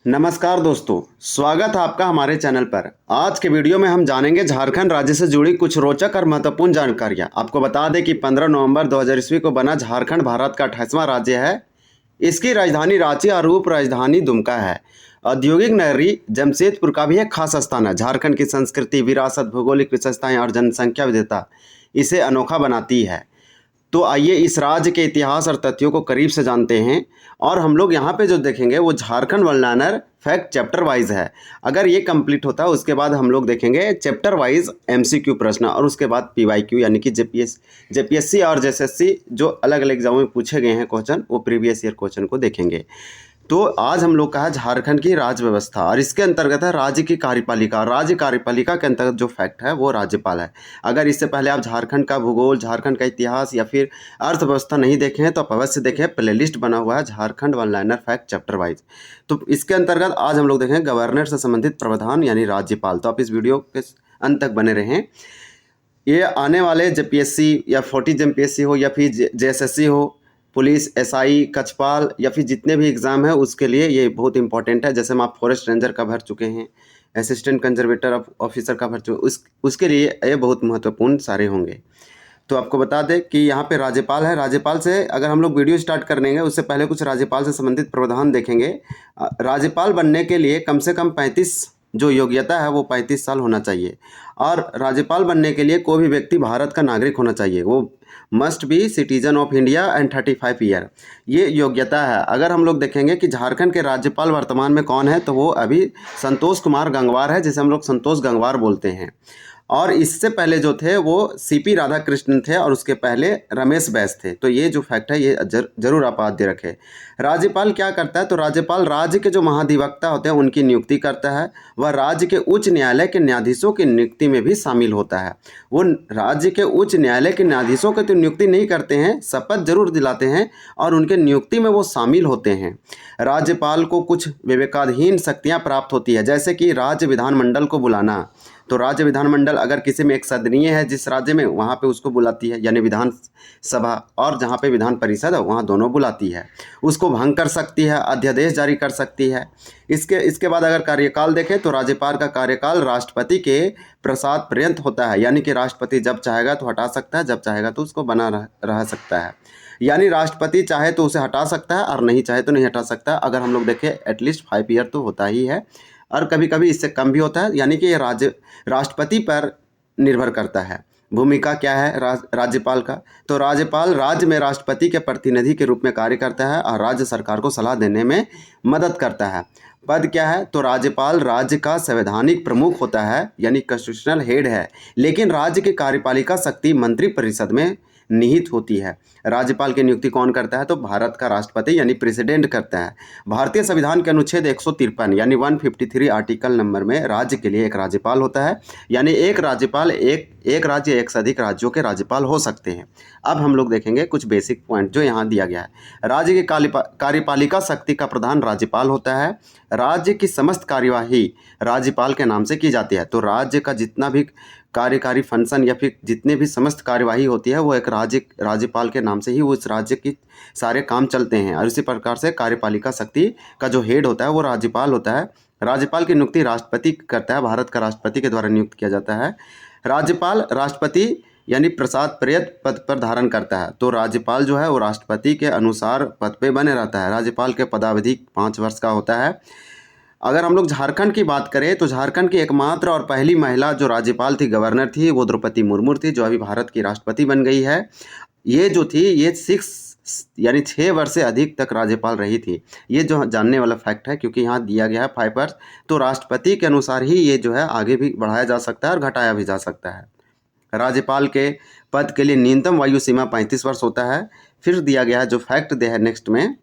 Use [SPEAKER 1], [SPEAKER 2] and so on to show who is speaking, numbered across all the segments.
[SPEAKER 1] नमस्कार दोस्तों, स्वागत है आपका हमारे चैनल पर। आज के वीडियो में हम जानेंगे झारखंड राज्य से जुड़ी कुछ रोचक और महत्वपूर्ण जानकारियां। आपको बता दें कि 15 नवंबर 2000 ईस्वी को बना झारखंड भारत का 28वां राज्य है। इसकी राजधानी रांची और उप राजधानी दुमका है। औद्योगिक नगरी जमशेदपुर का भी एक खास स्थान है। झारखंड की संस्कृति, विरासत, भौगोलिक विशेषताएं और जनसंख्या विविधता इसे अनोखा बनाती है। तो आइए इस राज्य के इतिहास और तथ्यों को करीब से जानते हैं। और हम लोग यहाँ पे जो देखेंगे वो Jharkhand one liner fact chapter wise है। अगर ये कंप्लीट होता है उसके बाद हम लोग देखेंगे चैप्टर वाइज एमसीक्यू प्रश्न और उसके बाद पीवाईक्यू यानी कि जेपीएससी और जेएसएससी जो अलग अलग एग्जामों में पूछे गए हैं क्वेश्चन, वो प्रीवियस ईयर क्वेश्चन को देखेंगे। तो आज हम लोग का है झारखंड की राज्य व्यवस्था और इसके अंतर्गत है राज्य की कार्यपालिका। राज्य कार्यपालिका के अंतर्गत जो फैक्ट है वो राज्यपाल है। अगर इससे पहले आप झारखंड का भूगोल, झारखंड का इतिहास या फिर अर्थव्यवस्था नहीं देखे हैं तो आप अवश्य देखें, प्लेलिस्ट बना हुआ है Jharkhand one liner fact chapter wise. तो इसके अंतर्गत आज हम लोग देखें गवर्नर से संबंधित प्रावधान यानी राज्यपाल। तो आप इस वीडियो के अंत तक बने रहें। ये आने वाले जेपीएससी या 40 जेपीएससी हो या फिर जेएसएससी हो, पुलिस, एसआई, कचपाल या फिर जितने भी एग्ज़ाम है उसके लिए ये बहुत इंपॉर्टेंट है। जैसे हम आप फॉरेस्ट रेंजर का भर चुके हैं, असिस्टेंट कंजर्वेटर ऑफिसर का भर चुके, उसके लिए ये बहुत महत्वपूर्ण सारे होंगे। तो आपको बता दें कि यहाँ पे राज्यपाल है। राज्यपाल से अगर हम लोग वीडियो स्टार्ट कर लेंगे उससे पहले कुछ राज्यपाल से संबंधित प्रावधान देखेंगे। राज्यपाल बनने के लिए कम से कम 35 जो योग्यता है वो 35 साल होना चाहिए। और राज्यपाल बनने के लिए कोई भी व्यक्ति भारत का नागरिक होना चाहिए। वो must be citizen of India and 35 year, ये योग्यता है। अगर हम लोग देखेंगे कि झारखंड के राज्यपाल वर्तमान में कौन है तो वो अभी संतोष कुमार गंगवार है, जिसे हम लोग संतोष गंगवार बोलते हैं। और इससे पहले जो थे वो सीपी राधाकृष्णन थे और उसके पहले रमेश बैस थे। तो ये जो फैक्ट है ये जरूर आप याद रखें। राज्यपाल क्या करता है? तो राज्यपाल राज्य के जो महाधिवक्ता होते हैं उनकी नियुक्ति करता है। वह राज्य के उच्च न्यायालय के न्यायाधीशों की नियुक्ति में भी शामिल होता है। वो राज्य के उच्च न्यायालय के न्यायाधीशों की तो नियुक्ति नहीं करते हैं, शपथ जरूर दिलाते हैं और उनके नियुक्ति में वो शामिल होते हैं। राज्यपाल को कुछ विवेकाधीन शक्तियाँ प्राप्त होती है, जैसे कि राज्य विधानमंडल को बुलाना। तो राज्य विधानमंडल अगर किसी में एक सदनीय है जिस राज्य में, वहाँ पे उसको बुलाती है यानी विधान सभा, और जहाँ पे विधान परिषद है वहाँ दोनों बुलाती है। उसको भंग कर सकती है, अध्यादेश जारी कर सकती है। इसके बाद अगर कार्यकाल देखें तो राज्यपाल का कार्यकाल राष्ट्रपति के प्रसाद पर्यंत होता है, यानी कि राष्ट्रपति जब चाहेगा तो हटा सकता है, जब चाहेगा तो उसको बना रह सकता है। यानी राष्ट्रपति चाहे तो उसे हटा सकता है और नहीं चाहे तो नहीं हटा सकता। अगर हम लोग देखें एटलीस्ट 5 ईयर तो होता ही है और कभी कभी इससे कम भी होता है। यानी कि ये राष्ट्रपति पर निर्भर करता है। भूमिका क्या है राज्यपाल का? तो राज्यपाल राज्य में राष्ट्रपति के प्रतिनिधि के रूप में कार्य करता है और राज्य सरकार को सलाह देने में मदद करता है। पद क्या है? तो राज्यपाल राज्य का संवैधानिक प्रमुख होता है यानी कॉन्स्टिट्यूशनल हेड है, लेकिन राज्य की कार्यपालिका शक्ति मंत्रिपरिषद में निहित होती है। राज्यपाल की नियुक्ति कौन करता है? तो भारत का राष्ट्रपति यानी प्रेसिडेंट करता है। भारतीय संविधान के अनुच्छेद 153 यानी 153 आर्टिकल नंबर में राज्य के लिए एक राज्यपाल होता है। यानी एक राज्यपाल एक राज्य एक से अधिक राज्यों के राज्यपाल हो सकते हैं। अब हम लोग देखेंगे कुछ बेसिक पॉइंट जो यहाँ दिया गया है। राज्य की कार्यपालिका शक्ति का प्रधान राज्यपाल होता है। राज्य की समस्त कार्यवाही राज्यपाल के नाम से की जाती है। तो राज्य का जितना भी कार्यकारी फंक्शन या फिर जितने भी समस्त कार्यवाही होती है वो एक राज्यपाल के नाम से ही उस राज्य की सारे काम चलते हैं। और इसी प्रकार से कार्यपालिका शक्ति का जो हेड होता है वो राज्यपाल होता है। राज्यपाल की नियुक्ति राष्ट्रपति करता है, भारत का राष्ट्रपति के द्वारा नियुक्त किया जाता है। राज्यपाल राष्ट्रपति यानी प्रसाद पर्यंत पद पर धारण करता है। तो राज्यपाल जो है वो राष्ट्रपति के अनुसार पद पे बने रहता है। राज्यपाल के पदावधि 5 वर्ष का होता है। अगर हम लोग झारखंड की बात करें तो झारखंड की एकमात्र और पहली महिला जो राज्यपाल थी, गवर्नर थी, वो द्रौपदी मुर्मू थी, जो अभी भारत की राष्ट्रपति बन गई है। ये जो थी ये 6 वर्ष से अधिक तक राज्यपाल रही थी। ये जो जानने वाला फैक्ट है, क्योंकि यहाँ दिया गया है 5 वर्ष, तो राष्ट्रपति के अनुसार ही ये जो है आगे भी बढ़ाया जा सकता है और घटाया भी जा सकता है। राज्यपाल के पद के लिए न्यूनतम वायु सीमा 35 वर्ष होता है। फिर दिया गया है जो फैक्ट दिया है नेक्स्ट में,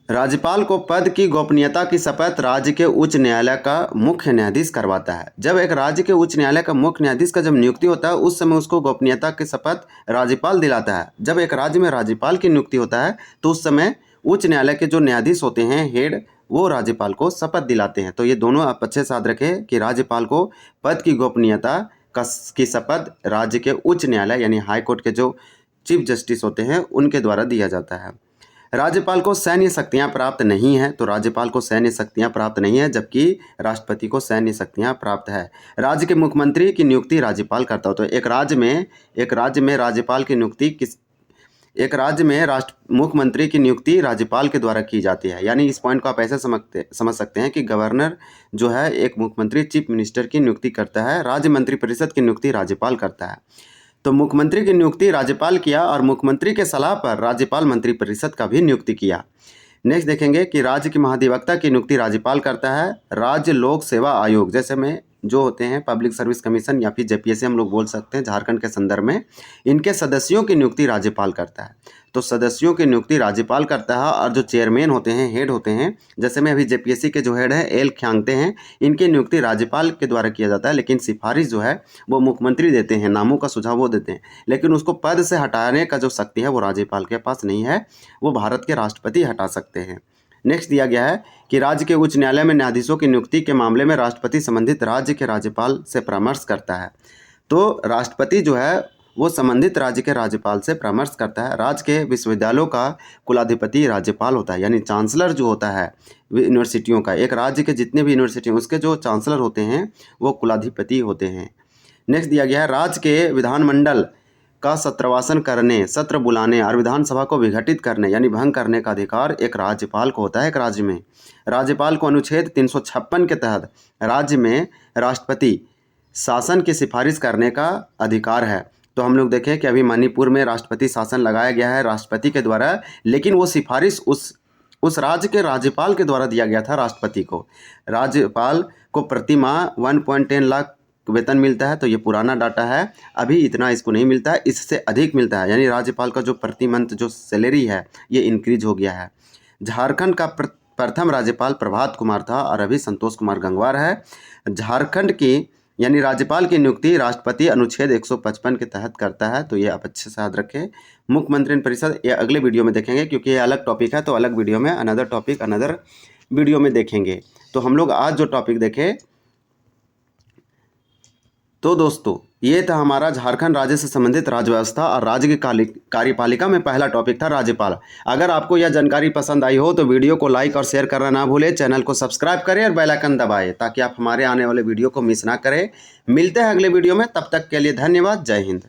[SPEAKER 1] राज्यपाल को पद की गोपनीयता की शपथ राज्य के उच्च न्यायालय का मुख्य न्यायाधीश करवाता है। जब एक राज्य के उच्च न्यायालय का मुख्य न्यायाधीश का जब नियुक्ति होता है उस समय उसको गोपनीयता की शपथ राज्यपाल दिलाता है। जब एक राज्य में राज्यपाल की नियुक्ति होता है तो उस समय उच्च न्यायालय के जो न्यायाधीश होते हैं हेड, वो राज्यपाल को शपथ दिलाते हैं। तो ये दोनों आप अच्छे से याद रखें कि राज्यपाल को पद की गोपनीयता की शपथ राज्य के उच्च न्यायालय यानी हाई कोर्ट के जो चीफ जस्टिस होते हैं उनके द्वारा दिया जाता है। राज्यपाल को सैन्य शक्तियाँ प्राप्त नहीं है, तो राज्यपाल को सैन्य शक्तियाँ प्राप्त नहीं है, जबकि राष्ट्रपति को सैन्य शक्तियाँ प्राप्त है। राज्य के मुख्यमंत्री की नियुक्ति राज्यपाल करता हो, तो एक राज्य में राज्यपाल की नियुक्ति एक राज्य में मुख्यमंत्री की नियुक्ति राज्यपाल के द्वारा की जाती है। यानी इस पॉइंट को आप ऐसे समझ सकते हैं कि गवर्नर जो है एक मुख्यमंत्री चीफ मिनिस्टर की नियुक्ति करता है, राज्य मंत्रिपरिषद की नियुक्ति राज्यपाल करता है। तो मुख्यमंत्री की नियुक्ति राज्यपाल किया और मुख्यमंत्री के सलाह पर राज्यपाल मंत्रिपरिषद का भी नियुक्ति किया। नेक्स्ट देखेंगे कि राज्य के महाधिवक्ता की नियुक्ति राज्यपाल करता है। राज्य लोक सेवा आयोग जैसे में जो होते हैं पब्लिक सर्विस कमीशन या फिर जेपीएससी हम लोग बोल सकते हैं झारखंड के संदर्भ में, इनके सदस्यों की नियुक्ति राज्यपाल करता है। तो सदस्यों की नियुक्ति राज्यपाल करता है और जो चेयरमैन होते हैं, हेड होते हैं, जैसे में अभी जेपीएससी के जो हेड है एल ख्यांगते हैं, इनकी नियुक्ति राज्यपाल के द्वारा किया जाता है। लेकिन सिफारिश जो है वो मुख्यमंत्री देते हैं, नामों का सुझाव वो देते हैं, लेकिन उसको पद से हटाने का जो शक्ति है वो राज्यपाल के पास नहीं है, वो भारत के राष्ट्रपति हटा सकते हैं। नेक्स्ट दिया गया है कि राज्य के उच्च न्यायालय में न्यायाधीशों की नियुक्ति के मामले में राष्ट्रपति संबंधित राज्य के राज्यपाल से परामर्श करता है। तो राष्ट्रपति जो है वो संबंधित राज्य के राज्यपाल से परामर्श करता है। राज्य के विश्वविद्यालयों का कुलाधिपति राज्यपाल होता है, यानी चांसलर जो होता है यूनिवर्सिटियों का, एक राज्य के जितने भी यूनिवर्सिटी हैं उसके जो चांसलर होते हैं वो कुलाधिपति होते हैं। नेक्स्ट दिया गया है राज्य के विधानमंडल का सत्रवासन करने, सत्र बुलाने और विधानसभा को विघटित करने यानी भंग करने का अधिकार एक राज्यपाल को होता है। एक राज्य में राज्यपाल को अनुच्छेद 356 के तहत राज्य में राष्ट्रपति शासन की सिफारिश करने का अधिकार है। तो हम लोग देखें कि अभी मणिपुर में राष्ट्रपति शासन लगाया गया है राष्ट्रपति के द्वारा, लेकिन वो सिफारिश उस राज्य के राज्यपाल के द्वारा दिया गया था राष्ट्रपति को। राज्यपाल को प्रति माह 1.10 लाख वेतन मिलता है, तो ये पुराना डाटा है, अभी इतना इसको नहीं मिलता है, इससे अधिक मिलता है। यानी राज्यपाल का जो प्रति मंथ जो सैलरी है ये इंक्रीज हो गया है। झारखंड का प्रथम राज्यपाल प्रभात कुमार था और अभी संतोष कुमार गंगवार है। झारखंड की यानी राज्यपाल की नियुक्ति राष्ट्रपति अनुच्छेद 155 के तहत करता है, तो ये आप अच्छे से याद रखें। मुख्यमंत्री परिषद ये अगले वीडियो में देखेंगे, क्योंकि ये अलग टॉपिक है, तो अलग वीडियो में अनदर टॉपिक अनदर वीडियो में देखेंगे। तो हम लोग आज जो टॉपिक देखें, तो दोस्तों ये था हमारा झारखंड राज्य से संबंधित राज्य व्यवस्था और राज्य की कार्यपालिका में पहला टॉपिक था राज्यपाल। अगर आपको यह जानकारी पसंद आई हो तो वीडियो को लाइक और शेयर करना ना भूलें, चैनल को सब्सक्राइब करें और बेल आइकन दबाएं ताकि आप हमारे आने वाले वीडियो को मिस ना करें। मिलते हैं अगले वीडियो में, तब तक के लिए धन्यवाद। जय हिंद।